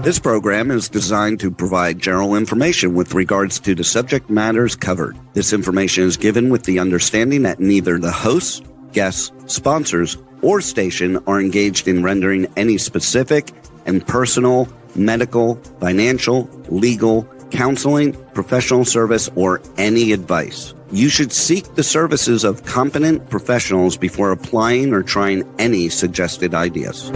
This program is designed to provide general information with regards to the subject matters covered. This information is given with the understanding that neither the hosts, guests, sponsors, or station are engaged in rendering any specific and personal, medical, financial, legal, counseling, professional service, or any advice. You should seek the services of competent professionals before applying or trying any suggested ideas.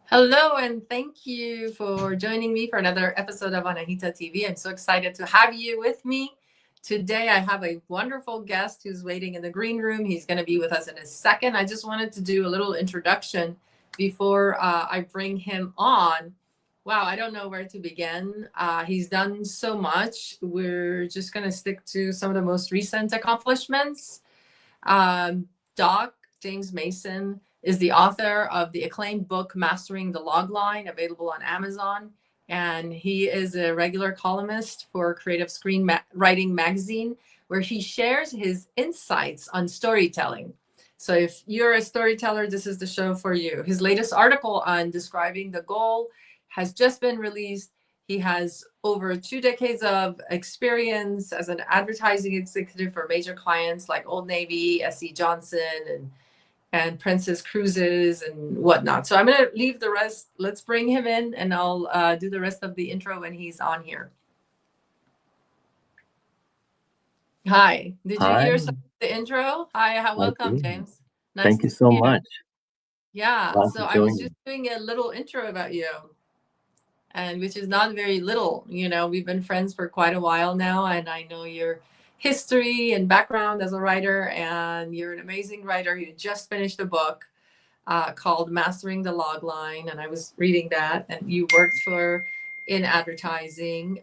Hello, and thank you for joining me for another episode of Anahita TV. I'm so excited to have you with me. Today, I have a wonderful guest who's waiting in the green room. He's going to be with us in a second. I just wanted to do a little introduction before I bring him on. Wow, I don't know where to begin. He's done so much. We're just going to stick to some of the most recent accomplishments. Doc James Mason is the author of the acclaimed book, Mastering the Logline, available on Amazon. And he is a regular columnist for Creative Screenwriting Magazine, where he shares his insights on storytelling. So if you're a storyteller, this is the show for you. His latest article on describing the goal has just been released. He has over 2 decades of experience as an advertising executive for major clients like Old Navy, S.C. Johnson, and Princess Cruises and whatnot. So I'm going to leave the rest. Let's bring him in, and I'll do the rest of the intro when he's on here. Hi. Did you hear some of the intro? Hi. Welcome, James. Nice Thank you so much. Yeah. So I was just doing a little intro about you, and which is not very little. You know, we've been friends for quite a while now, and I know your history and background as a writer, and you're an amazing writer. You just finished a book called Mastering the Logline, and I was reading that, and you worked in advertising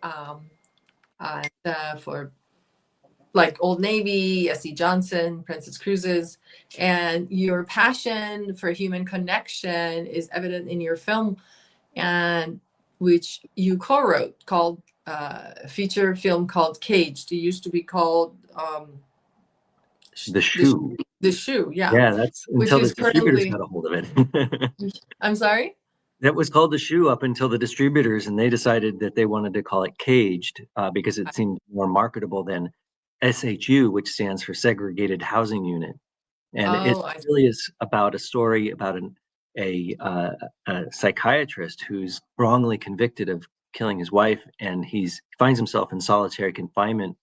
for like Old Navy, S.C. Johnson, Princess Cruises, and your passion for human connection is evident in your film, and which you co-wrote, called feature film called Caged. It used to be called The Shoe. The Shoe, yeah. Yeah, that's until the distributors got a hold of it. I'm sorry? That was called The Shoe up until the distributors, and they decided that they wanted to call it Caged because it seemed more marketable than SHU, which stands for Segregated Housing Unit. And it really is about a story about a psychiatrist who's wrongly convicted of killing his wife, and he finds himself in solitary confinement.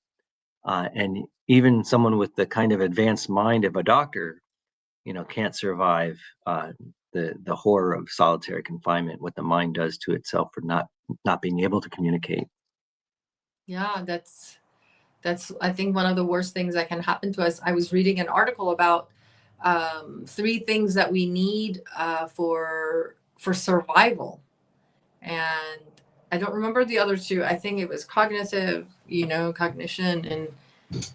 And even someone with the kind of advanced mind of a doctor, can't survive the horror of solitary confinement, what the mind does to itself for not being able to communicate. Yeah, that's I think one of the worst things that can happen to us. I was reading an article about 3 things that we need for survival, and I don't remember the other 2. I think it was cognitive, cognition,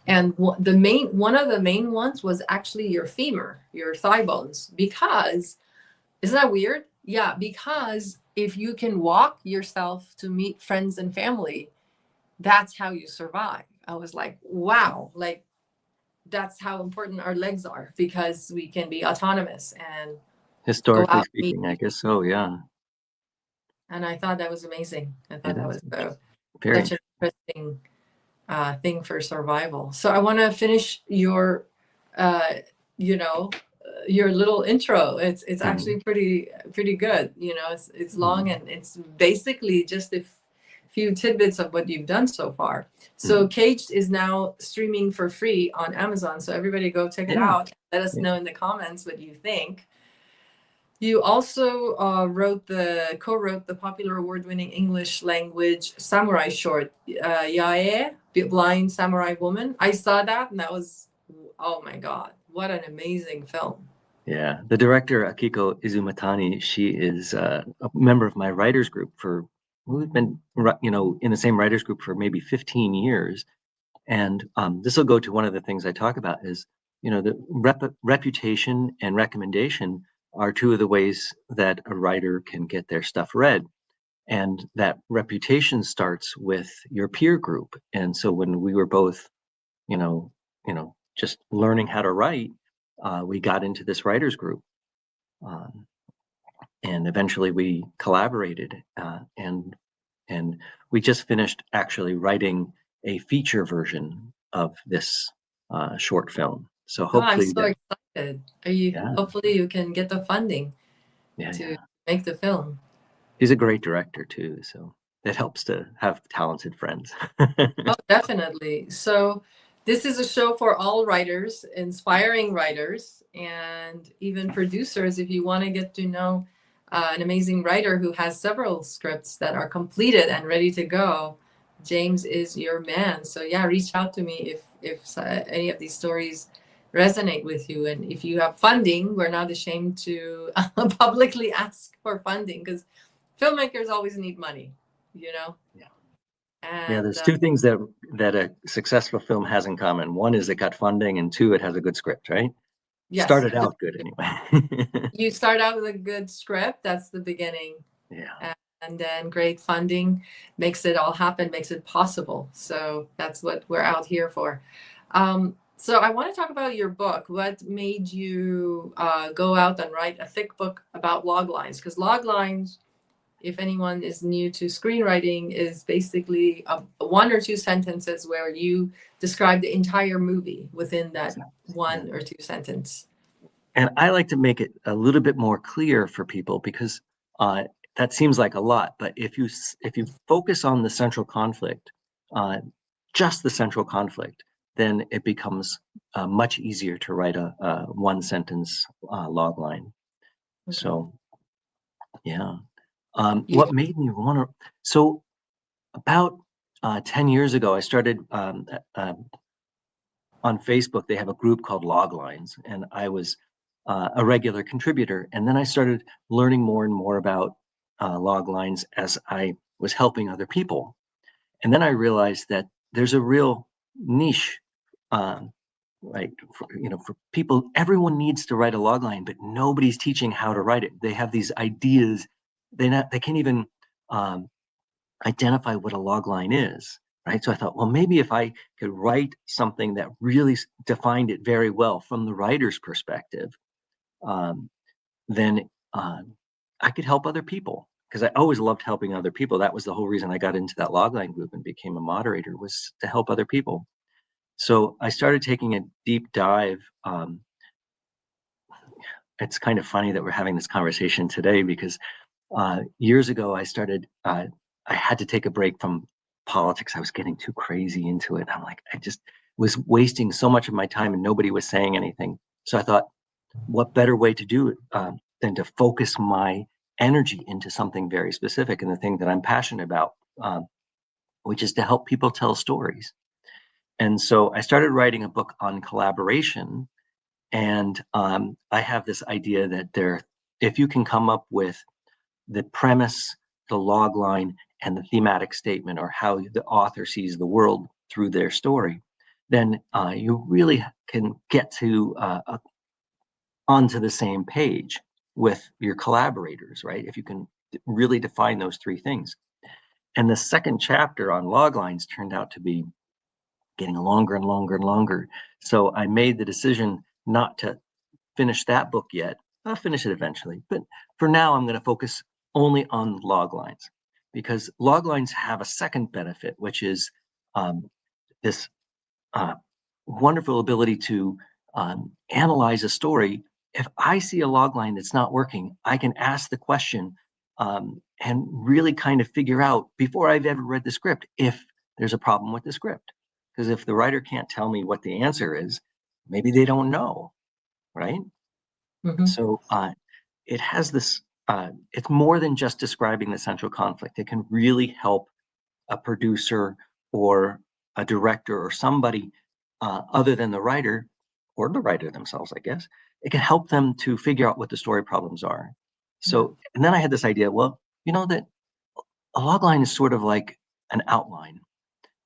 and one of the main ones was actually your femur, your thigh bones, because isn't that weird? Yeah, because if you can walk yourself to meet friends and family, that's how you survive. I was like, wow, like that's how important our legs are, because we can be autonomous and historically speaking, I guess so, yeah. And I thought that was amazing. I thought that was such an interesting thing for survival. So I want to finish your little intro. It's actually pretty good. It's long, and it's basically just a few tidbits of what you've done so far. So Caged is now streaming for free on Amazon. So everybody go check it out. Let us know in the comments what you think. You also co-wrote the popular award-winning English language samurai short, Yae, Blind Samurai Woman. I saw that, and that was, oh my God, what an amazing film. Yeah, the director, Akiko Izumatani, she is a member of my writers group we've been, in the same writers group for maybe 15 years. And this will go to one of the things I talk about is, the reputation and recommendation are 2 of the ways that a writer can get their stuff read. And that reputation starts with your peer group. And so when we were both, just learning how to write, we got into this writers group. And eventually we collaborated, and we just finished actually writing a feature version of this short film. So Oh, I'm hopefully so excited. yeah, Hopefully you can get the funding yeah, to yeah. make the film. He's a great director too, so it helps to have talented friends. Oh, definitely. So this is a show for all writers, inspiring writers, and even producers. If you want to get to know an amazing writer who has several scripts that are completed and ready to go, James is your man. So yeah, reach out to me if any of these stories resonate with you, and if you have funding, we're not ashamed to publicly ask for funding, because filmmakers always need money, you know. Yeah. Yeah, And there's two things that a successful film has in common. One is it got funding, and two, it has a good script, right? yes, Started out good anyway. you start out with a good script. That's the beginning. Yeah. And then great funding makes it all happen, makes it possible. So that's what we're out here for. So I want to talk about your book. What made you go out and write a thick book about log lines? Because log lines, if anyone is new to screenwriting, is basically one or two sentences where you describe the entire movie within that one or two sentence. And I like to make it a little bit more clear for people, because that seems like a lot. But if you focus on the central conflict, uh, just the central conflict, then it becomes much easier to write a one sentence log line. Okay. So yeah, what made me want to? So about 10 years ago, I started on Facebook. They have a group called Loglines, and I was a regular contributor. And then I started learning more and more about log lines as I was helping other people. And then I realized that there's a real niche, right? For people, everyone needs to write a log line, but nobody's teaching how to write it. They have these ideas. They can't even identify what a log line is. Right. So I thought, well, maybe if I could write something that really defined it very well from the writer's perspective, then I could help other people, because I always loved helping other people. That was the whole reason I got into that logline group and became a moderator, was to help other people. So I started taking a deep dive. It's kind of funny that we're having this conversation today, because years ago I had to take a break from politics. I was getting too crazy into it. I'm like, I just was wasting so much of my time and nobody was saying anything. So I thought, what better way to do it than to focus my energy into something very specific, and the thing that I'm passionate about, which is to help people tell stories. And so I started writing a book on collaboration. And I have this idea that if you can come up with the premise, the log line, and the thematic statement, or how the author sees the world through their story, then you really can get to onto the same page with your collaborators, right? If you can really define those three things. And the second chapter on log lines turned out to be getting longer and longer and longer. So I made the decision not to finish that book yet. I'll finish it eventually. But for now, I'm going to focus only on log lines, because log lines have a second benefit, which is this wonderful ability to analyze a story. If I see a log line that's not working, I can ask the question and really kind of figure out, before I've ever read the script, if there's a problem with the script. Because if the writer can't tell me what the answer is, maybe they don't know, right? Mm-hmm. So it has this, it's more than just describing the central conflict. It can really help a producer or a director or somebody other than the writer, or the writer themselves, I guess. It can help them to figure out what the story problems are. So, and then I had this idea, well, that a logline is sort of like an outline,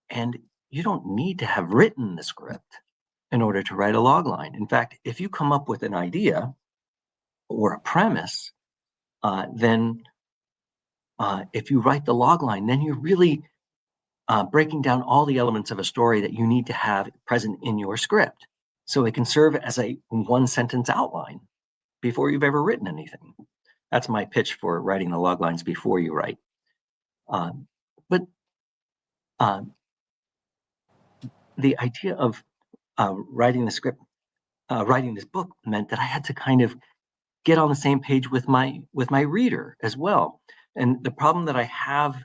and you don't need to have written the script in order to write a logline. In fact, if you come up with an idea or a premise, then if you write the logline, then you're really breaking down all the elements of a story that you need to have present in your script. So it can serve as a one sentence outline before you've ever written anything. That's my pitch for writing the log lines before you write. But the idea of writing the script, writing this book meant that I had to kind of get on the same page with my reader as well. And the problem that I have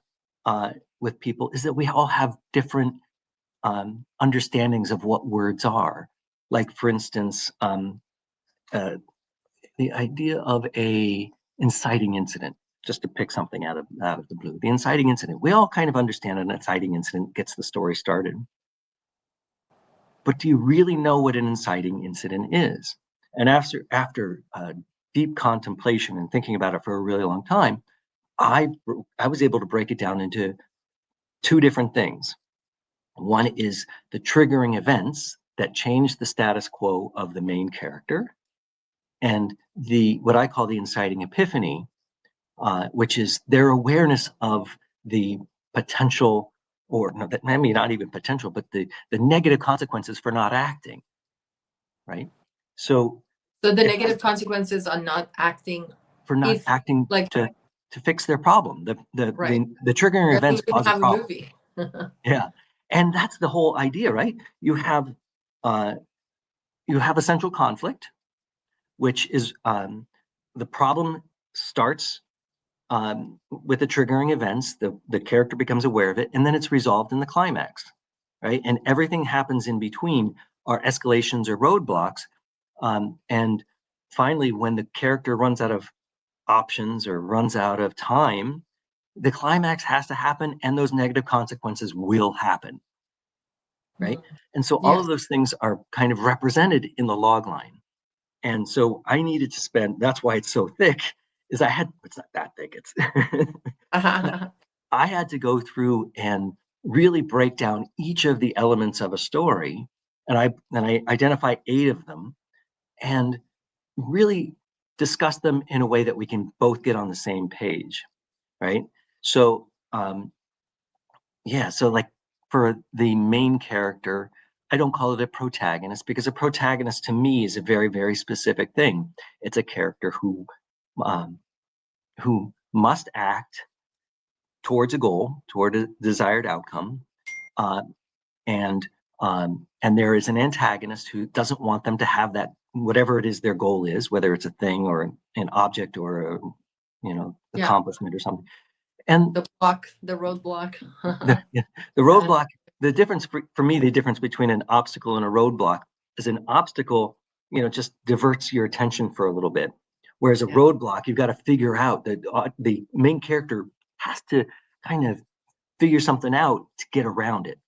with people is that we all have different understandings of what words are. Like, for instance, the idea of a inciting incident, just to pick something out of the blue. The inciting incident, we all kind of understand an inciting incident gets the story started. But do you really know what an inciting incident is? And after deep contemplation and thinking about it for a really long time, I was able to break it down into two different things. One is the triggering events that change the status quo of the main character, and what I call the inciting epiphany, which is their awareness of the potential, or no, I mean, not even potential, but the negative consequences for not acting, right? So the negative consequences on not acting, for not acting, like, to fix their problem. The triggering events cause a problem. Movie. Yeah, and that's the whole idea, right? You have a central conflict, which is the problem starts with the triggering events. The character becomes aware of it, and then it's resolved in the climax, right? And everything happens in between are escalations or roadblocks. And finally, when the character runs out of options or runs out of time, the climax has to happen, and those negative consequences will happen, right? Mm-hmm. And so all of those things are kind of represented in the log line. And so I needed to spend, that's why it's so thick, it's not that thick, it's, I had to go through and really break down each of the elements of a story. And I identify 8 of them and really discuss them in a way that we can both get on the same page, right? So, so like for the main character, I don't call it a protagonist, because a protagonist to me is a very, very specific thing. It's a character who must act towards a goal, toward a desired outcome, and there is an antagonist who doesn't want them to have that, whatever it is their goal is, whether it's a thing or an object or accomplishment or something. And the roadblock. the roadblock. The difference for me, the difference between an obstacle and a roadblock is an obstacle, just diverts your attention for a little bit. Whereas a roadblock, you've got to figure out that the main character has to kind of figure something out to get around it,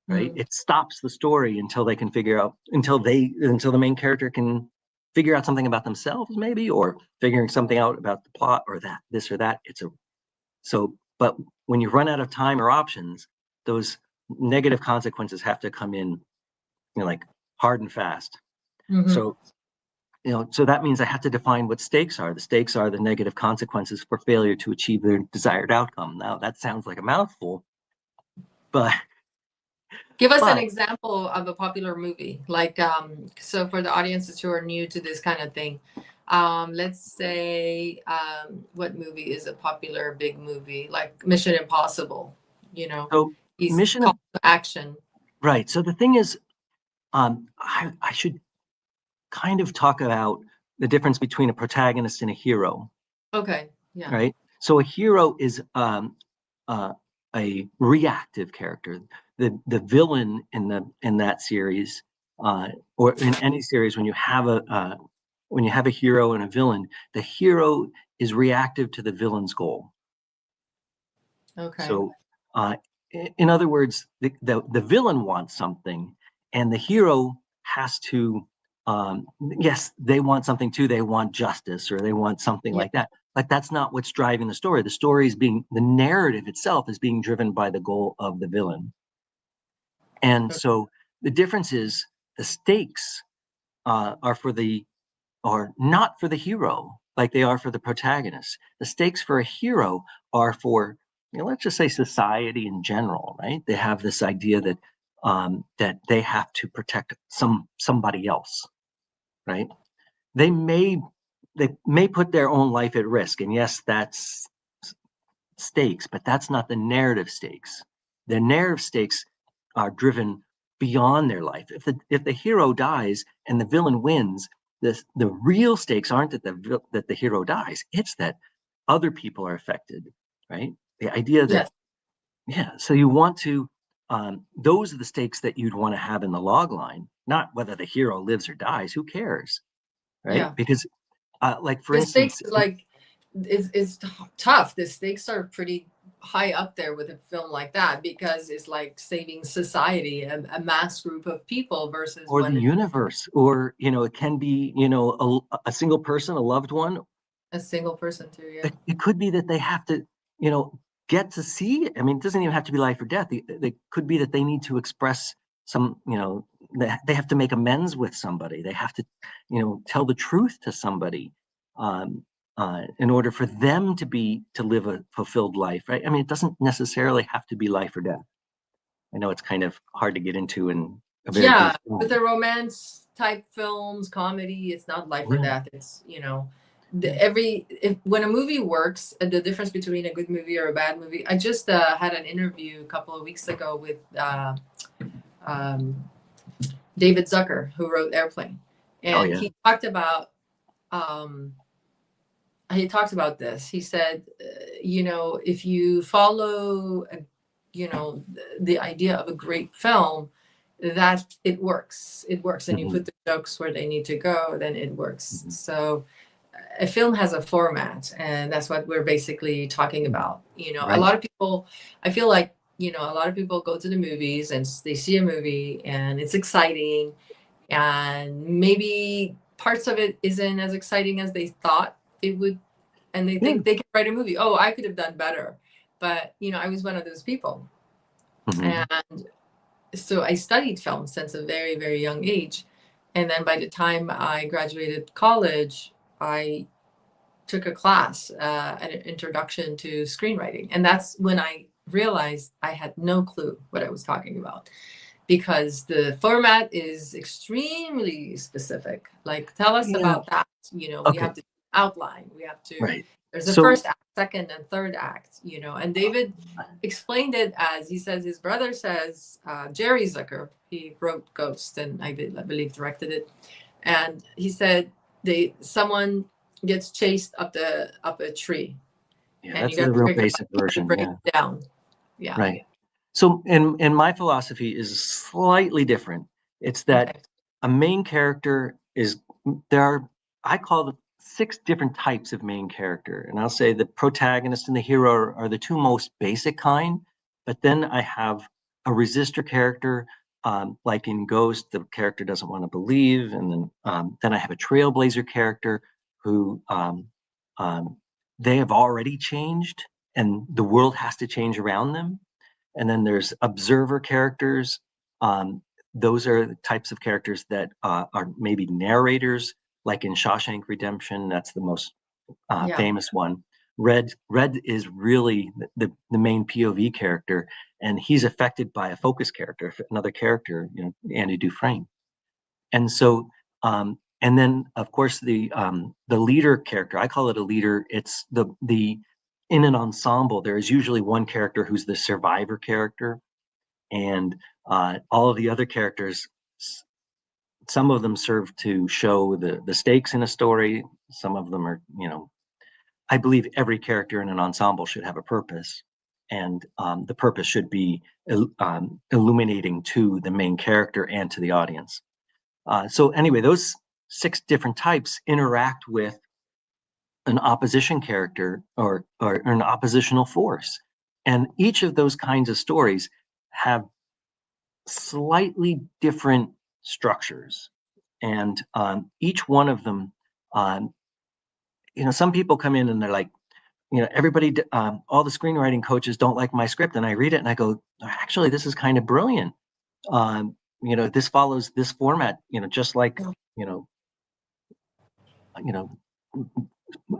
right? It stops the story until they can figure out, until the main character can figure out something about themselves, maybe, or figuring something out about the plot, or this or that. But when you run out of time or options, those negative consequences have to come in, like hard and fast. Mm-hmm. So that means I have to define what stakes are. The stakes are the negative consequences for failure to achieve their desired outcome. Now, that sounds like a mouthful, but give us an example of a popular movie. Like, so for the audiences who are new to this kind of thing, let's say, what movie is a popular big movie? Like Mission Impossible, So Mission call to action. Right. So the thing is, I should kind of talk about the difference between a protagonist and a hero. Okay. Yeah. Right. So a hero is a reactive character. The villain in that series, or in any series, when you have a hero and a villain, the hero is reactive to the villain's goal. Okay. So, in other words, the villain wants something, and the hero has to. Yes, they want something too. They want justice, or they want something like that. But that's not what's driving the story. The narrative itself is being driven by the goal of the villain. And so the difference is the stakes are not for the hero like they are for the protagonist. The stakes for a hero are for, let's just say, society in general, right? They have this idea that that they have to protect somebody else, right? They may put their own life at risk, and yes, that's stakes, but that's not the narrative stakes. The narrative stakes are driven beyond their life. If the hero dies and the villain wins, the real stakes aren't that the hero dies. It's that other people are affected, right? The idea that so you want to those are the stakes that you'd want to have in the log line, not whether the hero lives or dies. Who cares, right? Yeah. Because like for The instance, stakes is tough. The stakes are pretty high up there with a film like that, because it's like saving society, a mass group of people, versus or the universe, or it can be a single person, a loved one. a single person too. Yeah. It could be that they have to get to see it. I mean, it doesn't even have to be life or death. It could be that they need to express some, they have to make amends with somebody. They have to tell the truth to somebody in order for them to live a fulfilled life, right? I mean, it doesn't necessarily have to be life or death. I know it's kind of hard to get into in a very brief film. With the romance type films, comedy, it's not life or death. It's when a movie works, the difference between a good movie or a bad movie. I just had an interview a couple of weeks ago with David Zucker, who wrote Airplane, and he talked about this. He said, if you follow the idea of a great film, that it works, and you put the jokes where they need to go, then it works. So a film has a format, and that's what we're basically talking about. A lot of people, I feel like, a lot of people go to the movies and they see a movie and it's exciting, and maybe parts of it isn't as exciting as they thought it would, and they think they can write a movie. Oh, I could have done better. But I was one of those people. And so I studied film since a very, very young age. And then by the time I graduated college, I took a class, an introduction to screenwriting. And that's when I realized I had no clue what I was talking about, because the format is extremely specific. Like, tell us about that. We have to outline. We have to, there's a first act, second and third act, and David explained it as, he says, his brother says, Jerry Zucker, he wrote Ghost and I believe directed it. And he said someone gets chased up a tree. Yeah, and that's the real basic version. Break it down. Yeah. Right. So, and my philosophy is slightly different. It's that a main character I call them 6 different types of main character. And I'll say the protagonist and the hero are the 2 most basic kind. But then I have a resistor character, like in Ghost, the character doesn't want to believe. And then I have a trailblazer character who they have already changed and the world has to change around them. And then there's observer characters. Those are the types of characters that are maybe narrators, like in Shawshank Redemption. That's the most famous one. Red is really the main POV character, and he's affected by a focus character, another character, Andy Dufresne. And so, and then of course the leader character, I call it a leader. It's the in an ensemble, there is usually one character who's the survivor character, and all of the other characters, some of them serve to show the stakes in a story. Some of them are, I believe every character in an ensemble should have a purpose, and the purpose should be illuminating to the main character and to the audience. So anyway, those 6 different types interact with an opposition character or an oppositional force. And each of those kinds of stories have slightly different structures. And each one of them, some people come in and they're like, everybody, all the screenwriting coaches don't like my script. And I read it and I go, actually, this is kind of brilliant. This follows this format, just like,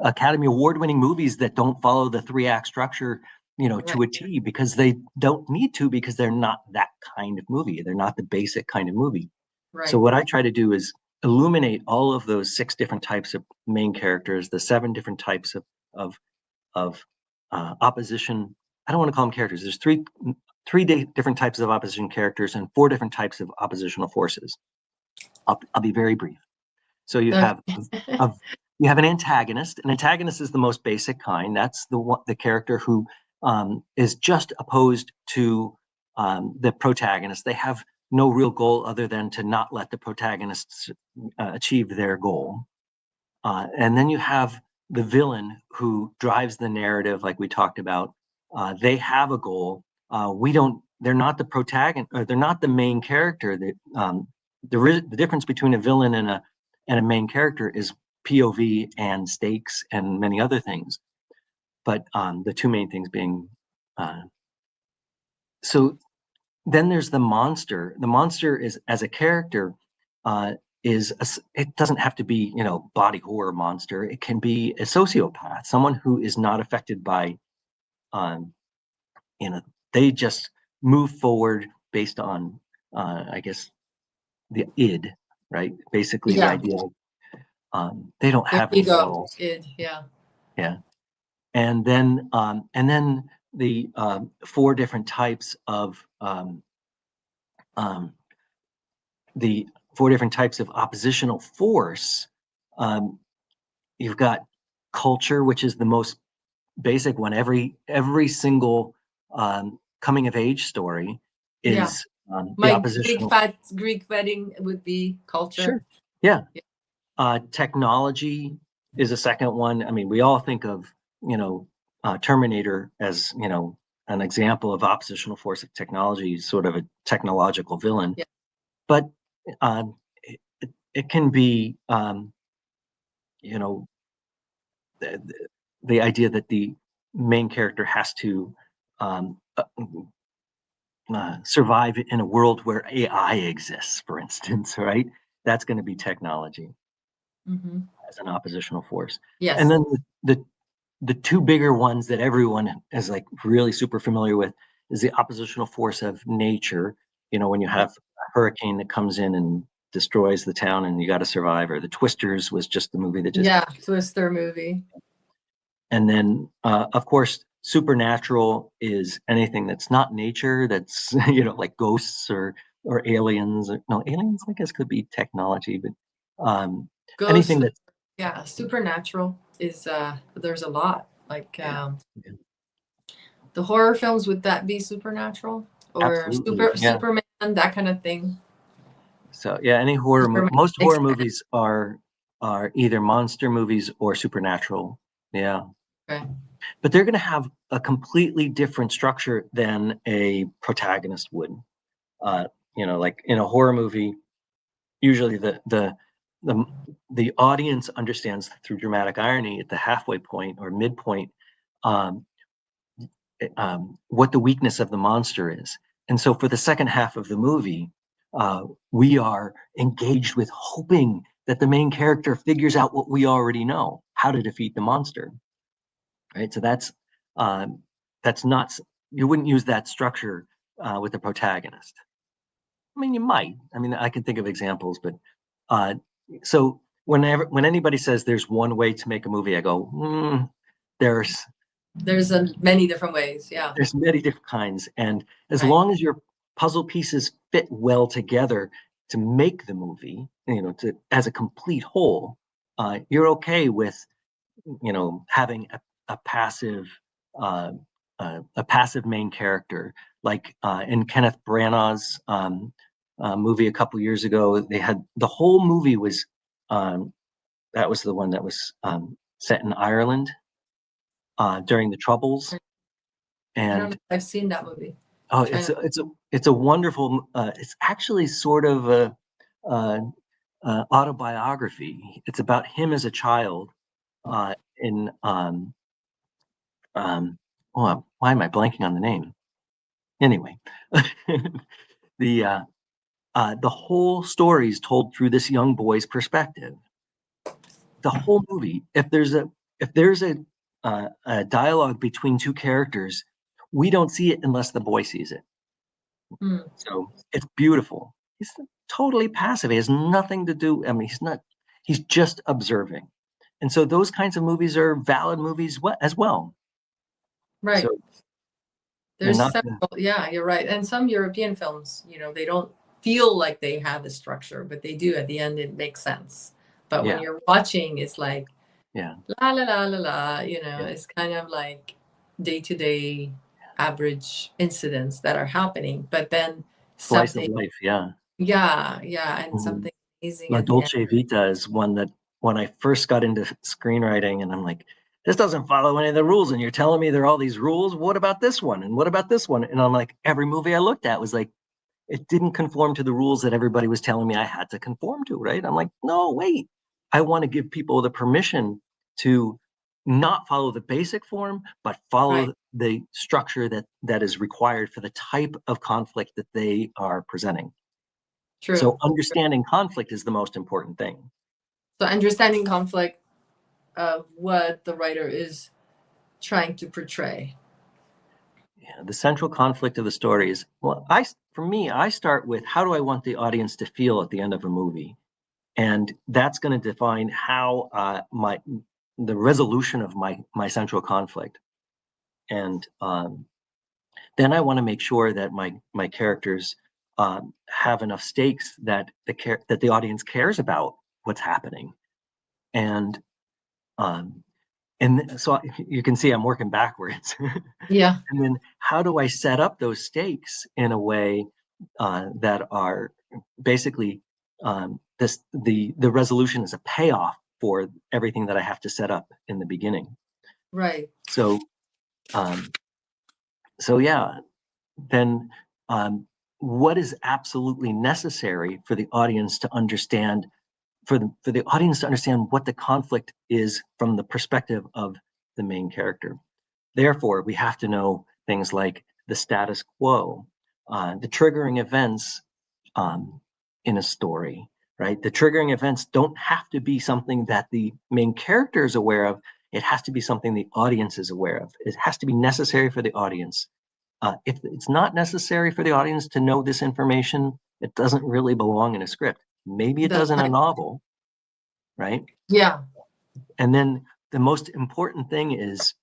Academy Award winning movies that don't follow the 3-act structure, to a T, because they don't need to, because they're not that kind of movie. They're not the basic kind of movie. Right. So what I try to do is illuminate all of those 6 different types of main characters, the 7 different types of opposition. I don't want to call them characters. There's three different types of opposition characters and 4 different types of oppositional forces. I'll be very brief. So you have an antagonist. An antagonist is the most basic kind. That's the character who is just opposed to the protagonist. They have no real goal other than to not let the protagonists achieve their goal. And then you have the villain who drives the narrative, like we talked about. They have a goal. They're not the protagonist, or they're not the main character. The difference between a villain and a main character is POV and stakes and many other things. But the 2 main things being, so then there's the monster. The monster is, as a character, it doesn't have to be, body horror monster. It can be a sociopath, someone who is not affected by, they just move forward based on, I guess, the id, right? Basically, the idea of they don't have any morals. Id, yeah. Yeah, and then the 4 different types of the 4 different types of oppositional force. You've got culture, which is the most basic one. Every single coming of age story is My the oppositional. big fat Greek wedding would be culture. Sure. Yeah. Technology is a second one. I mean, we all think of Terminator as an example of oppositional force of technology, sort of a technological villain. Yeah. But it can be the idea that the main character has to survive in a world where AI exists, for instance, right? That's going to be technology as an oppositional force. Yes. And then the 2 bigger ones that everyone is like really super familiar with is the oppositional force of nature. When you have a hurricane that comes in and destroys the town and you got to survive, or the Twisters was just the movie that just Twister movie. And then of course supernatural is anything that's not nature, that's like ghosts or aliens. No, aliens I guess could be technology, but anything that's supernatural is there's a lot, like the horror films. Would that be supernatural, or Superman, that kind of thing? So any most horror movies are either monster movies or supernatural. Yeah. Okay. But they're going to have a completely different structure than a protagonist would. Like in a horror movie, usually the audience understands through dramatic irony at the halfway point or midpoint what the weakness of the monster is. And so for the second half of the movie, we are engaged with hoping that the main character figures out what we already know, how to defeat the monster. Right. So that's not, you wouldn't use that structure with the protagonist. I mean, you might. I mean, I can think of examples, but so when anybody says there's one way to make a movie, I go, there's many different ways. Yeah. There's many different kinds. And as long as your puzzle pieces fit well together to make the movie, as a complete whole, you're okay with, having a passive main character, like in Kenneth Branagh's movie a couple years ago. They had the whole movie was that was the one that was set in Ireland during the Troubles. And I don't know if I've seen that movie. Oh, it's a wonderful. It's actually sort of a autobiography. It's about him as a child in why am I blanking on the name? Anyway, the whole story is told through this young boy's perspective. The whole movie, if there's a dialogue between 2 characters we don't see it unless the boy sees it. Mm. So it's beautiful. He's totally passive. He has nothing to do. I mean, he's just observing. And so those kinds of movies are valid movies as well. Right. So There's several, yeah, you're right. And some European films, they don't feel like they have a structure, but they do. At the end, it makes sense. But when you're watching, it's like, yeah, la la la la la, yeah. it's kind of like day-to-day average incidents that are happening. But then Slice of something, life, yeah. yeah, and Mhm. something amazing La at the end. Dolce Vita is one that when I first got into screenwriting, and I'm like, this doesn't follow any of the rules, and you're telling me there are all these rules. What about this one? And what about this one? And I'm like, every movie I looked at was like, it didn't conform to the rules that everybody was telling me I had to conform to, right? I'm like, no, wait. I want to give people the permission to not follow the basic form, but follow Right. the structure that is required for the type of conflict that they are presenting. True. So understanding conflict is the most important thing. So understanding conflict of what the writer is trying to portray. Yeah, the central conflict of the story is, well, for me, I start with how do I want the audience to feel at the end of a movie? And that's going to define how the resolution of my central conflict. And then I want to make sure that my characters have enough stakes that the audience cares about what's happening. And so you can see I'm working backwards. Yeah. And then how do I set up those stakes in a way that are basically the resolution is a payoff for everything that I have to set up in the beginning. Right. So yeah, then what is absolutely necessary for the audience to understand, for the audience to understand what the conflict is from the perspective of the main character. Therefore, we have to know things like the status quo, the triggering events in a story, right? The triggering events don't have to be something that the main character is aware of. It has to be something the audience is aware of. It has to be necessary for the audience. If it's not necessary for the audience to know this information, it doesn't really belong in a script. Maybe it That's does in a right. novel, right? Yeah. And then the most important thing is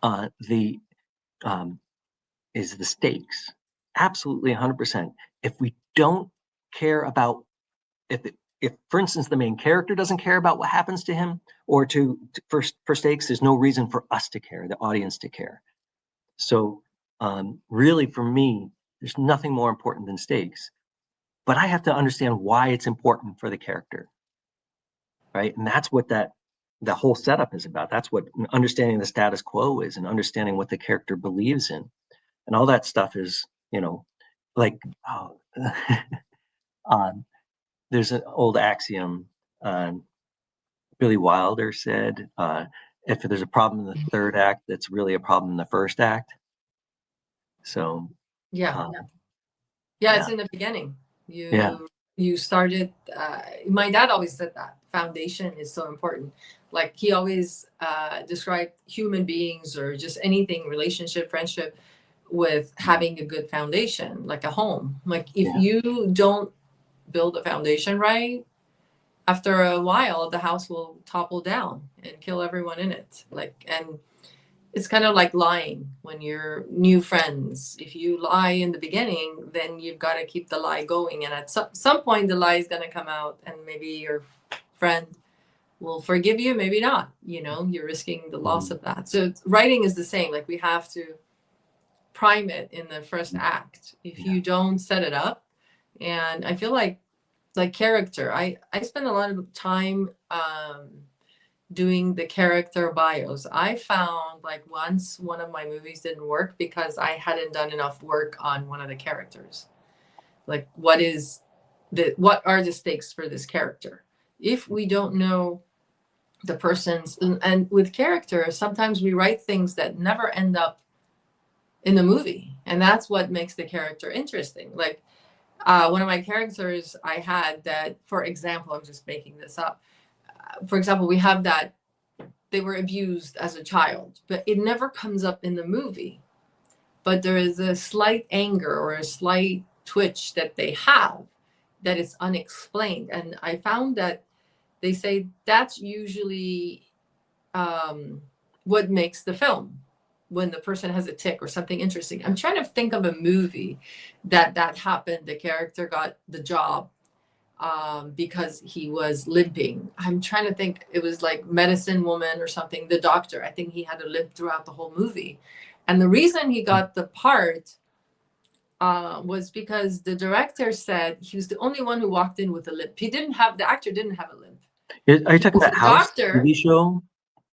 the stakes. Absolutely 100%. If we don't care about, if for instance the main character doesn't care about what happens to him, or for stakes, there's no reason for us to care, the audience to care. So really for me, there's nothing more important than stakes. But I have to understand why it's important for the character, right? And that's what the whole setup is about. That's what understanding the status quo is, and understanding what the character believes in. And all that stuff is, like, oh, there's an old axiom. Billy Wilder said, if there's a problem in the third act, that's really a problem in the first act. So, Yeah. yeah. It's in the beginning. Yeah. You started, my dad always said that foundation is so important. Like he always described human beings or just anything, relationship, friendship, with having a good foundation, like a home. Like if you don't build a foundation right, after a while the house will topple down and kill everyone in it. And it's kind of like lying when you're new friends. If you lie in the beginning, then you've got to keep the lie going, and at some point the lie is going to come out, and maybe your friend will forgive you, maybe not. You're risking the loss of that. So writing is the same. Like we have to prime it in the first act. If you don't set it up, and I feel like character, I spend a lot of time doing the character bios. I found like once one of my movies didn't work because I hadn't done enough work on one of the characters. Like what are the stakes for this character? If we don't know the person's, and with character, sometimes we write things that never end up in the movie. And that's what makes the character interesting. Like one of my characters I had that, for example, I'm just making this up. For example, we have that they were abused as a child, but it never comes up in the movie. but there is a slight anger or a slight twitch that they have that is unexplained. And I found that they say that's usually what makes the film, when the person has a tick or something interesting. I'm trying to think of a movie that happened. The character got the job because he was limping. I'm trying to think. It was like Medicine Woman or something. The doctor, I think he had a limp throughout the whole movie. And the reason he got the part was because the director said he was the only one who walked in with a limp. The actor didn't have a limp. Are you talking about House, doctor, TV show?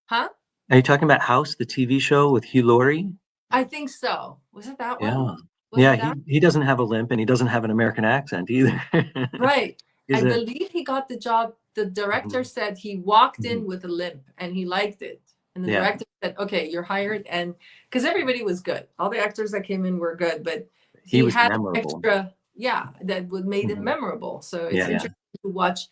Huh? Are you talking about House, the TV show with Hugh Laurie? I think so. Was it that Yeah. one? Yeah, he doesn't have a limp, and he doesn't have an American accent either. Right. I believe he got the job. The director said he walked in with a limp and he liked it. And the director said, okay, you're hired. And because everybody was good. All the actors that came in were good, but he was had memorable. extra, that would made him memorable. So it's interesting to watch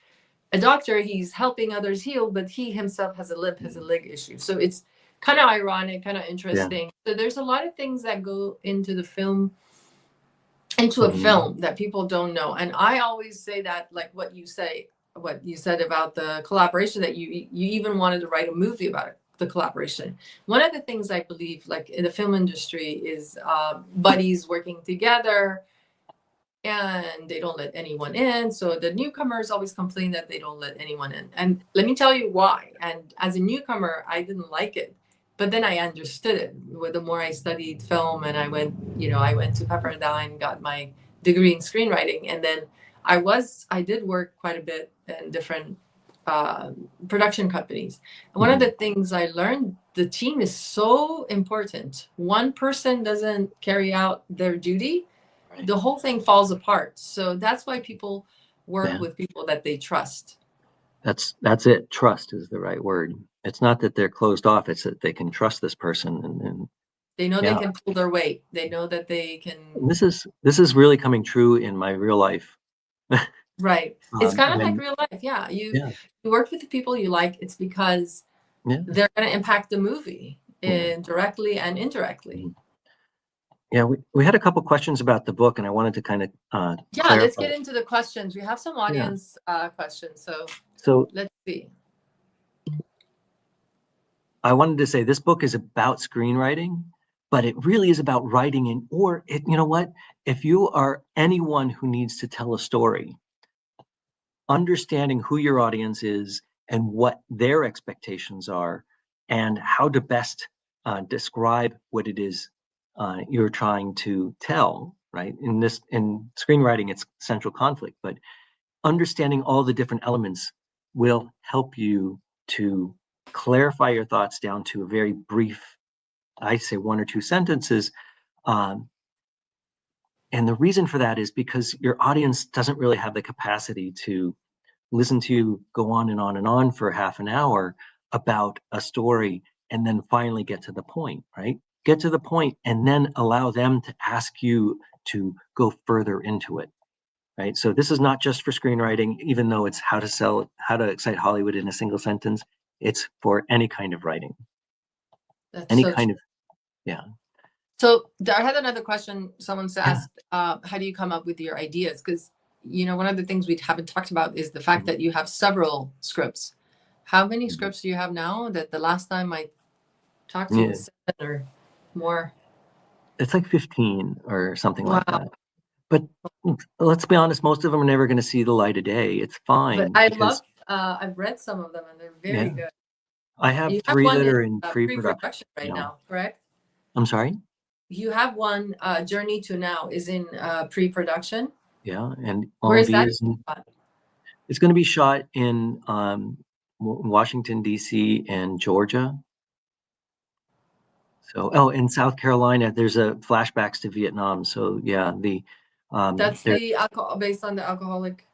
a doctor. He's helping others heal, but he himself has a limp, has a leg issue. So it's kind of ironic, kind of interesting. So there's a lot of things that go into the film, into a film that people don't know. And I always say that, like what you said about the collaboration, that you even wanted to write a movie about it, the collaboration. One of the things I believe, like in the film industry, is buddies working together, and they don't let anyone in. So the newcomers always complain that they don't let anyone in. And let me tell you why. And as a newcomer, I didn't like it. But then I understood it. The more I studied film, and I went to Pepperdine, got my degree in screenwriting, and then I did work quite a bit in different production companies. And one of the things I learned, the team is so important. One person doesn't carry out their duty, the whole thing falls apart. So that's why people work with people that they trust. That's it. Trust is the right word. It's not that they're closed off. It's that they can trust this person, and they know they can pull their weight. They know that they can. And this is really coming true in my real life. Right. It's kind of like real life. Yeah. You work with the people you like. It's because they're going to impact the movie directly and indirectly. Yeah, we had a couple questions about the book, and I wanted to kind of clarify. Let's get into the questions. We have some audience questions. So let's see. I wanted to say this book is about screenwriting, but it really is about writing you know what? If you are anyone who needs to tell a story, understanding who your audience is and what their expectations are, and how to best describe what it is you're trying to tell, right? In screenwriting, it's central conflict, but understanding all the different elements will help you to clarify your thoughts down to a very brief, I say 1 or 2 sentences. And the reason for that is because your audience doesn't really have the capacity to listen to you go on and on and on for half an hour about a story and then finally get to the point, right? Get to the point and then allow them to ask you to go further into it, right? So this is not just for screenwriting, even though it's how to excite Hollywood in a single sentence. It's for any kind of writing. So I had another question. Someone's asked, how do you come up with your ideas? Because, one of the things we haven't talked about is the fact that you have several scripts. How many scripts do you have now? That the last time I talked to you was 7 or more. It's like 15 or something like that. But let's be honest, most of them are never going to see the light of day. It's fine. But I've read some of them and they're very good. I have 3 that are in pre-production right now, correct? I'm sorry? You have one, Journey to Now is in pre-production. Yeah, and where is that? It's going to be shot in Washington, D.C. and Georgia. So, in South Carolina, there's flashbacks to Vietnam. So yeah, that's the alcohol, based on the alcoholic.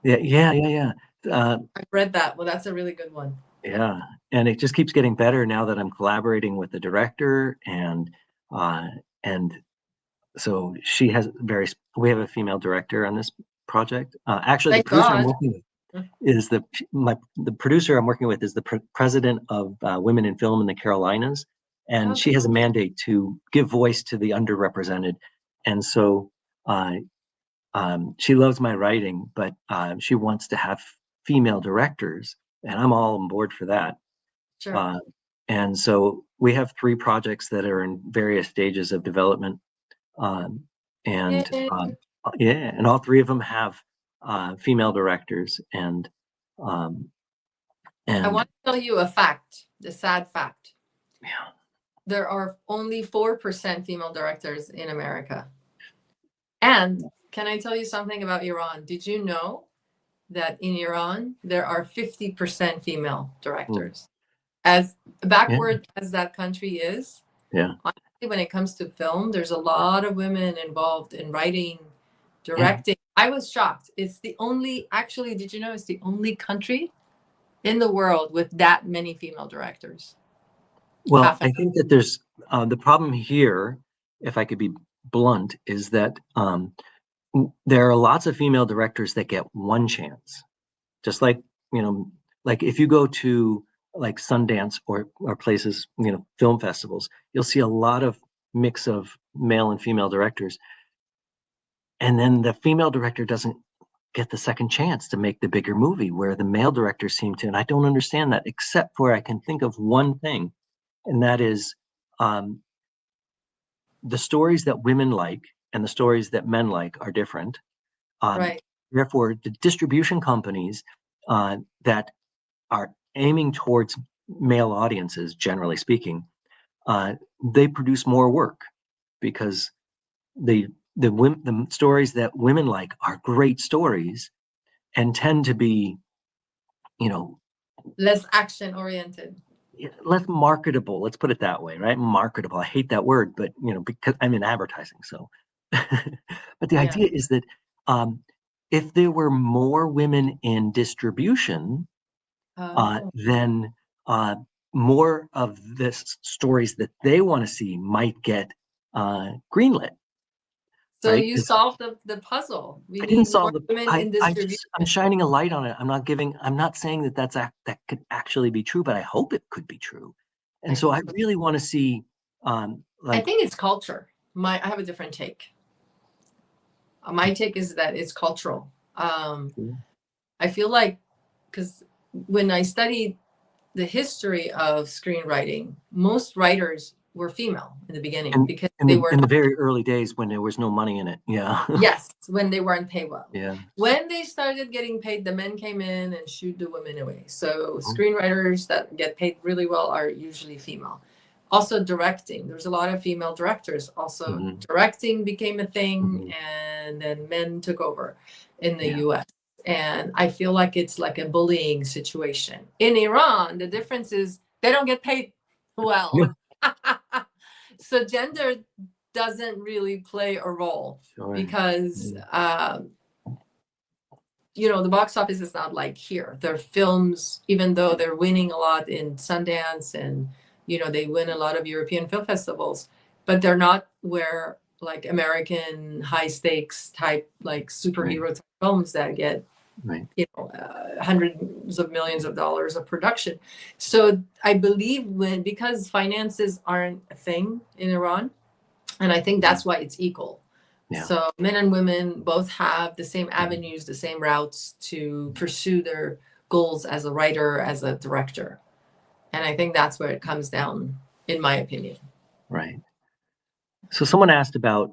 Yeah. I've read that. Well, that's a really good one. Yeah, and it just keeps getting better now that I'm collaborating with the director, and so we have a female director on this project. Actually, the producer I'm working with is the producer I'm working with is the president of Women in Film in the Carolinas. and Okay. she has a mandate to give voice to the underrepresented. And so she loves my writing, but she wants to have female directors, and I'm all on board for that. Sure. And so we have 3 projects that are in various stages of development. And Yay. yeah, and all 3 of them have female directors. And I want to tell you a fact, the sad fact. yeah. There are only 4% female directors in America. And can I tell you something about Iran? Did you know that in Iran, there are 50% female directors? As backward as that country is, Yeah. honestly, when it comes to film, there's a lot of women involved in writing, directing. I was shocked. It's the only, actually, did you know it's the only country in the world with that many female directors? Well, I think that there's the problem here, if I could be blunt, is that there are lots of female directors that get one chance. Just like, like if you go to like Sundance or places, film festivals, you'll see a lot of mix of male and female directors. And then the female director doesn't get the second chance to make the bigger movie, where the male directors seem to. And I don't understand that, except for I can think of one thing, and that is the stories that women like and the stories that men like are different. Right. Therefore, the distribution companies that are aiming towards male audiences, generally speaking, they produce more work because the stories that women like are great stories and tend to be, Less action oriented. less marketable. Let's put it that way, right? Marketable. I hate that word, but because I'm in advertising, so. But the idea is that if there were more women in distribution, then more of the stories that they want to see might get greenlit. So right? you solved the puzzle. We I didn't need solve more the. women in distribution. I'm shining a light on it. I'm not saying that that could actually be true, but I hope it could be true. And so I really want to see. I think it's culture. I have a different take. My take is that it's cultural. I feel like, because when I studied the history of screenwriting, most writers were female in the beginning because they were in the very early days when there was no money in it. Yeah. Yes, when they weren't paid well. Yeah. When they started getting paid, the men came in and shooed the women away. So screenwriters that get paid really well are usually female. Also directing. There's a lot of female directors. Also directing became a thing, and then men took over in the US. And I feel like it's like a bullying situation. In Iran, the difference is they don't get paid well. So gender doesn't really play a role because the box office is not like here. Their films, even though they're winning a lot in Sundance and they win a lot of European film festivals, but they're not where like American high stakes type like superhero type films that get hundreds of millions of dollars of production. So I believe because finances aren't a thing in Iran, and I think that's why it's equal. So men and women both have the same avenues, the same routes to pursue their goals as a writer, as a director. And I think that's where it comes down, in my opinion. Right. So someone asked about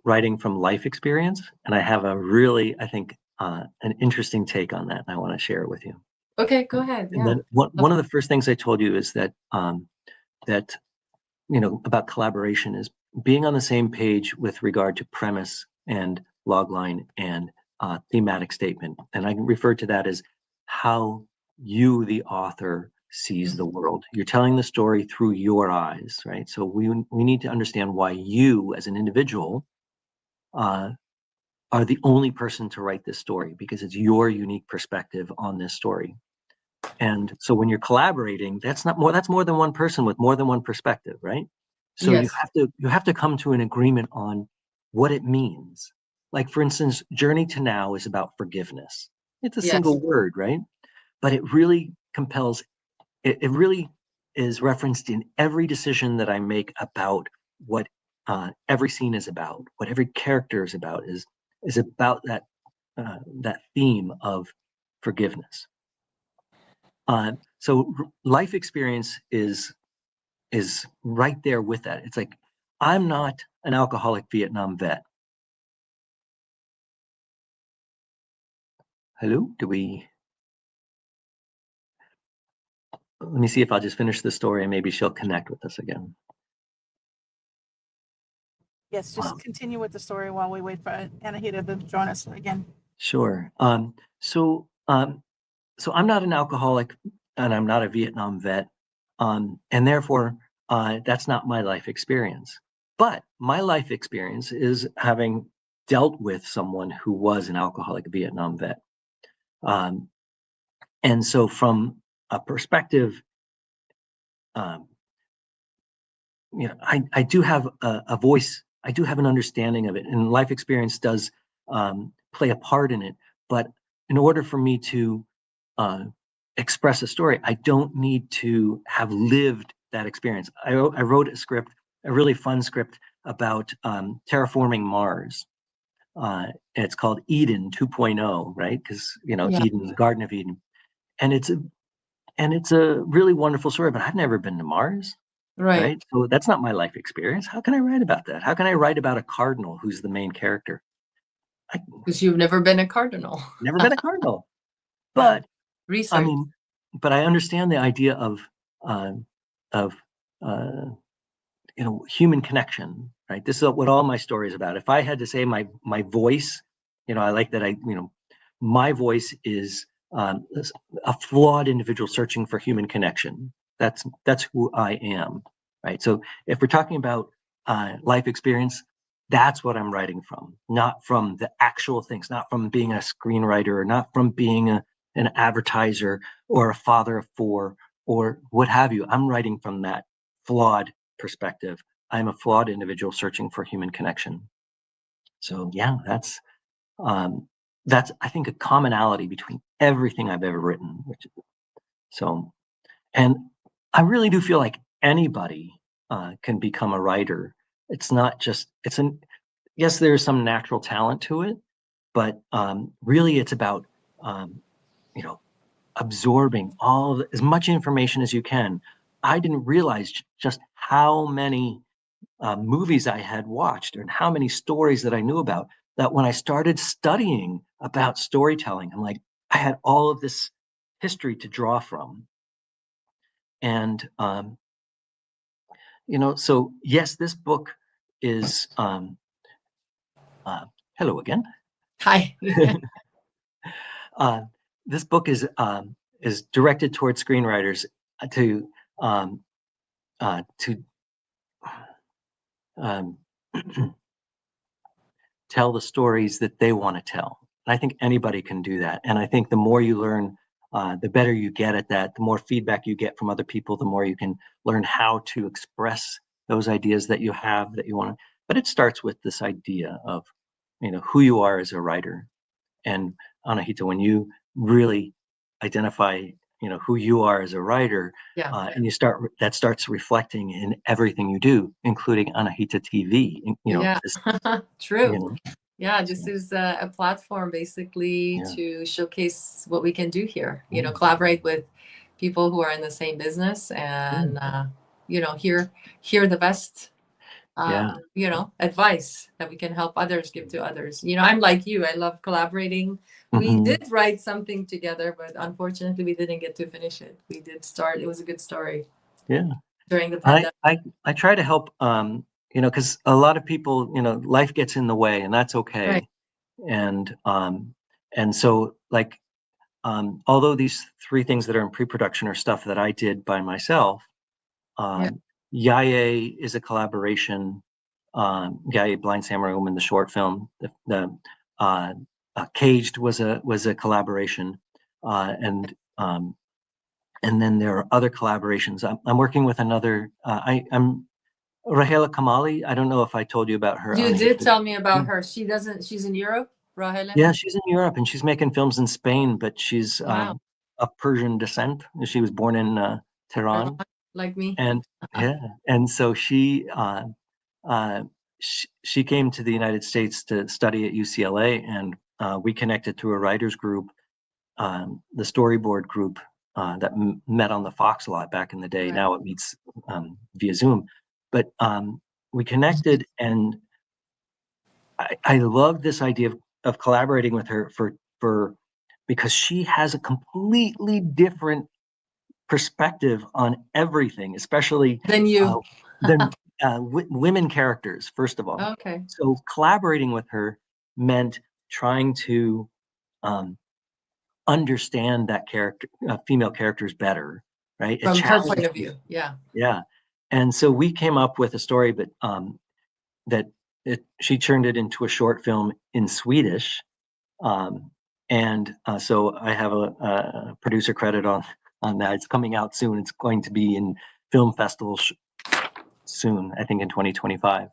writing from life experience, and I have a really, I think, an interesting take on that, and I want to share it with you. Okay, go ahead. And then one of the first things I told you is that about collaboration is being on the same page with regard to premise and logline and thematic statement. And I refer to that as how you, the author, sees the world. You're telling the story through your eyes, right? So we need to understand why you, as an individual, are the only person to write this story, because it's your unique perspective on this story. And so when you're collaborating, that's more than one person with more than one perspective, right? So you have to come to an agreement on what it means. Like, for instance, Journey to Now is about forgiveness. It's a single word, right? But it really compels, it really is referenced in every decision that I make about what every scene is about, what every character is about, is about that theme of forgiveness. So life experience is right there with that. It's like, I'm not an alcoholic Vietnam vet. Hello, let me see if I'll just finish the story and maybe she'll connect with us again. Yes, just continue with the story while we wait for Anahita to join us again. Sure. So I'm not an alcoholic and I'm not a Vietnam vet. And therefore, that's not my life experience. But my life experience is having dealt with someone who was an alcoholic Vietnam vet. And so from a perspective, I do have a voice. I do have an understanding of it, and life experience does play a part in it. But in order for me to express a story, I don't need to have lived that experience. I wrote a script, a really fun script about terraforming Mars. It's called Eden 2.0, right? Because Eden, the Garden of Eden, and it's a really wonderful story. But I've never been to Mars. Right. So that's not my life experience. How can I write about that? How can I write about a cardinal who's the main character? Because you've never been a cardinal. Never been a cardinal. But research. But I understand the idea of human connection, right? This is what all my story is about. If I had to say my voice, I like that my voice is a flawed individual searching for human connection. That's who I am, right? So if we're talking about life experience, that's what I'm writing from, not from the actual things, not from being a screenwriter, or not from being an advertiser or a father of four or what have you. I'm writing from that flawed perspective. I'm a flawed individual searching for human connection. So yeah, that's I think a commonality between everything I've ever written. And I really do feel like anybody can become a writer. It's not just, yes, there's some natural talent to it, but really it's about, absorbing as much information as you can. I didn't realize just how many movies I had watched and how many stories that I knew about, that when I started studying about storytelling, I'm like, I had all of this history to draw from. And, so yes, this book is, hello again. Hi. This book is directed towards screenwriters to tell the stories that they want to tell. And I think anybody can do that. And I think the more you learn, the better you get at that, the more feedback you get from other people, the more you can learn how to express those ideas that you have, that you want to. But it starts with this idea of, who you are as a writer. And Anahita, when you really identify, who you are as a writer, and that starts reflecting in everything you do, including Anahita TV. True. This is a platform basically to showcase what we can do here. Collaborate with people who are in the same business and hear the best advice that we can help others give to others. I'm like you, I love collaborating. We did write something together, but unfortunately we didn't get to finish it. We did start, it was a good story. During the pandemic. I try to help because a lot of people, life gets in the way, and that's okay. Right. And so like although these three things that are in pre-production are stuff that I did by myself, Yaye is a collaboration. Yaye, Blind Samurai Woman, the short film, the Caged was a collaboration, and then there are other collaborations. I'm working with another. I'm Rahela Kamali. I don't know if I told you about her. You did tell me about her. She's in Europe, Rahela? Yeah, she's in Europe and she's making films in Spain, but she's of Persian descent. She was born in Tehran. like me. And yeah, and so she came to the United States to study at UCLA, and we connected through a writers group, the storyboard group that met on the Fox a lot back in the day. Right. Now it meets via Zoom, but we connected, and I love this idea of collaborating with her for because she has a completely different perspective on everything, especially Then uh, you. than women characters, first of all. Okay. So collaborating with her meant trying to understand that character, female characters better, right? It From her point challenged of view. Yeah. yeah. And so we came up with a story, but that she turned it into a short film in Swedish. And so I have a producer credit on that. It's coming out soon. It's going to be in film festivals soon, I think in 2025.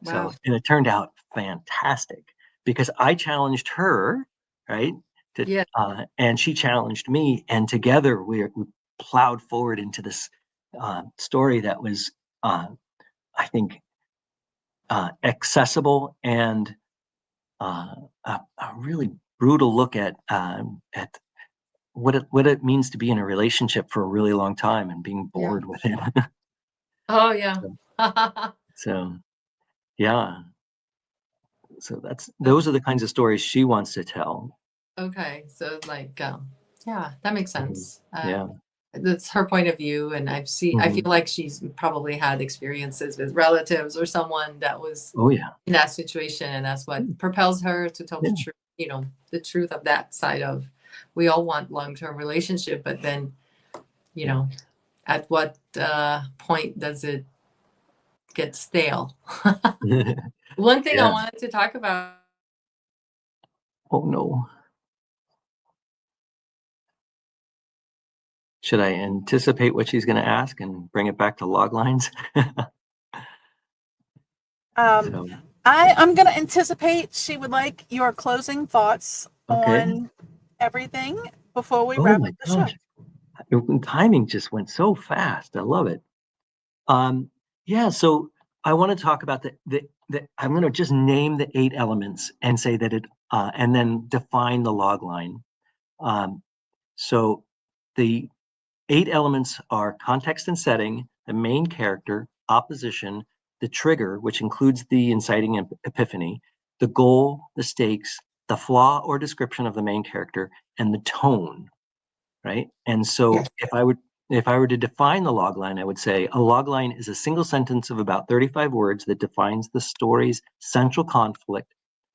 Wow. So, and it turned out fantastic because I challenged her, right? Yeah. And she challenged me, and together we plowed forward into this story that was, I think, accessible and a really brutal look at what it means to be in a relationship for a really long time and being Yeah. bored with it. Oh, yeah. So yeah. So those are the kinds of stories she wants to tell. Okay. So like, yeah, that makes sense. Yeah. That's her point of view. And I feel like she's probably had experiences with relatives or someone that was Oh yeah. in that situation. And that's what propels her to tell the truth, the truth of that side of, we all want long-term relationship, but then, at what point does it get stale? One thing I wanted to talk about. Oh no. Should I anticipate what she's going to ask and bring it back to log lines? I'm going to anticipate she would like your closing thoughts on everything before we wrap up the show. Timing just went so fast. I love it. Yeah, so I want to talk about the I'm going to just name the 8 elements and say that and then define the log line. So the 8 elements are context and setting, the main character, opposition, the trigger, which includes the inciting epiphany, the goal, the stakes, the flaw or description of the main character, and the tone, right? And so if I were to define the log line, I would say a log line is a single sentence of about 35 words that defines the story's central conflict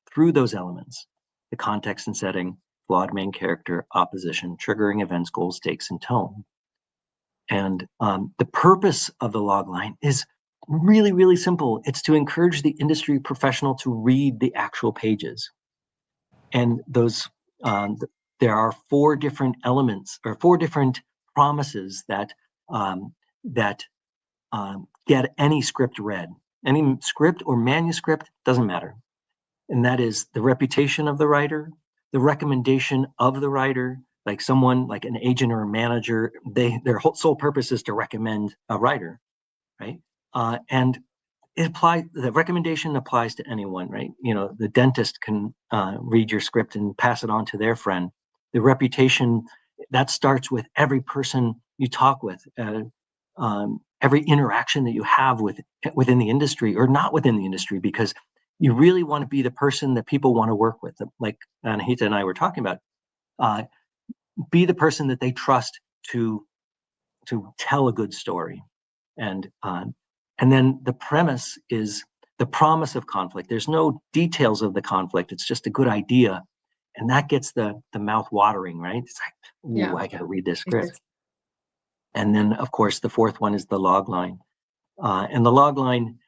through those elements: the context and setting, flawed main character, opposition, triggering events, goal, stakes, and tone. And the purpose of the log line is really, really simple. It's to encourage the industry professional to read the actual pages. And those there are 4 different elements or 4 different promises that get any script read. Any script or manuscript, doesn't matter. And that is the reputation of the writer, the recommendation of the writer, like someone like an agent or a manager, their sole purpose is to recommend a writer, right? And the recommendation applies to anyone, right? The dentist can read your script and pass it on to their friend. The reputation, that starts with every person you talk with, every interaction that you have within the industry or not within the industry, because you really want to be the person that people want to work with. Like Anahita and I were talking about, be the person that they trust to tell a good story. And then the premise is the promise of conflict. There's no details of the conflict. It's just a good idea. And that gets the mouth watering, right? It's like, ooh, I got to read this script. And then, of course, the 4th one is the log line. And the log line,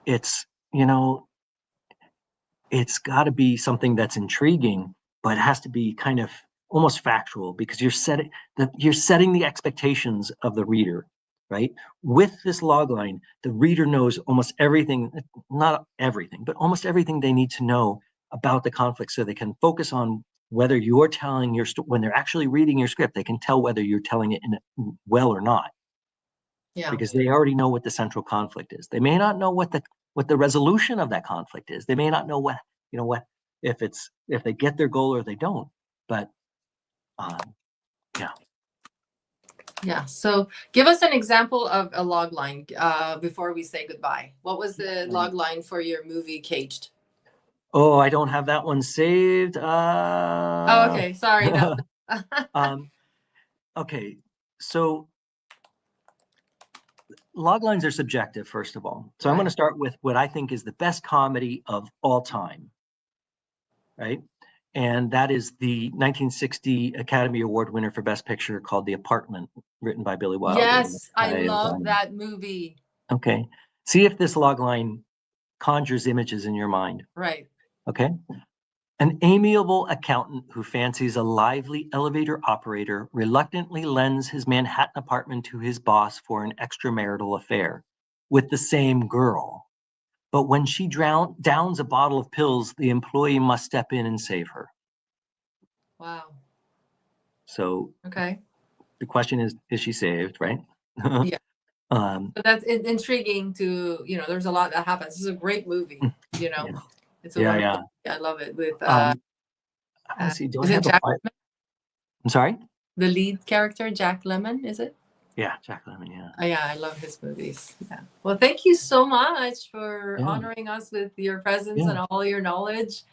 it's got to be something that's intriguing, but it has to be kind of almost factual, because you're setting the expectations of the reader, right? With this log line, the reader knows almost everything, not everything, but almost everything they need to know about the conflict, so they can focus on whether you're telling your story, when they're actually reading your script, they can tell whether you're telling it well or not. Yeah. Because they already know what the central conflict is. They may not know what the resolution of that conflict is. They may not know what if they get their goal or they don't. But yeah. Yeah. So give us an example of a log line before we say goodbye. What was the log line for your movie Caged? Oh, I don't have that one saved. Oh, okay. Sorry. Okay. So log lines are subjective, first of all. So I'm going to start with what I think is the best comedy of all time. Right. And that is the 1960 Academy Award winner for Best Picture called The Apartment, written by Billy Wilder. Yes, I love that movie. Okay. See if this log line conjures images in your mind. Right. Okay. An amiable accountant who fancies a lively elevator operator reluctantly lends his Manhattan apartment to his boss for an extramarital affair with the same girl. But when she downs a bottle of pills, the employee must step in and save her. Wow. So okay. The question is she saved, right? Yeah. But that's intriguing to, there's a lot that happens. This is a great movie, Yeah. It's a wonderful, I love it. With let's see, do I is it have Jack? I'm sorry? The lead character, Jack Lemmon, is it? Yeah, Jack Lemmon, yeah. Oh, yeah, I love his movies. Yeah. Well, thank you so much for honoring us with your presence and all your knowledge.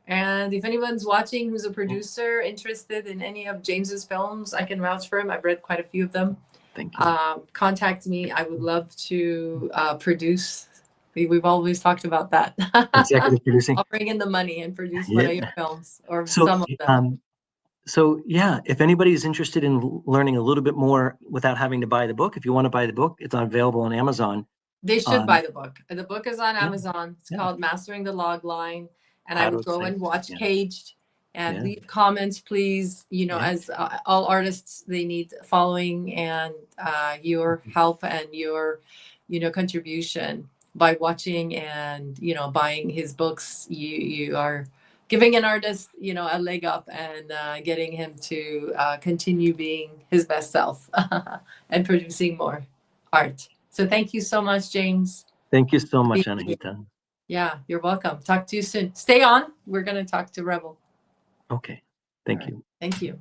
And if anyone's watching who's a producer interested in any of James's films, I can vouch for him. I've read quite a few of them. Thank you. Contact me. I would love to produce. We've always talked about that. Executive producing. I'll bring in the money and produce one of your films or so, some of them. So yeah, if anybody is interested in learning a little bit more without having to buy the book, if you want to buy the book, it's available on Amazon. They should buy the book. The book is on Amazon. It's called Mastering the Log Line. And I would go and watch Caged and leave comments, please. As all artists, they need following and your help and your, contribution by watching and, buying his books. You are giving an artist, a leg up and getting him to continue being his best self and producing more art. So thank you so much, James. Thank you so much, Anahita. Yeah, you're welcome. Talk to you soon. Stay on. We're going to talk to Rebel. Okay. Thank you. Thank you.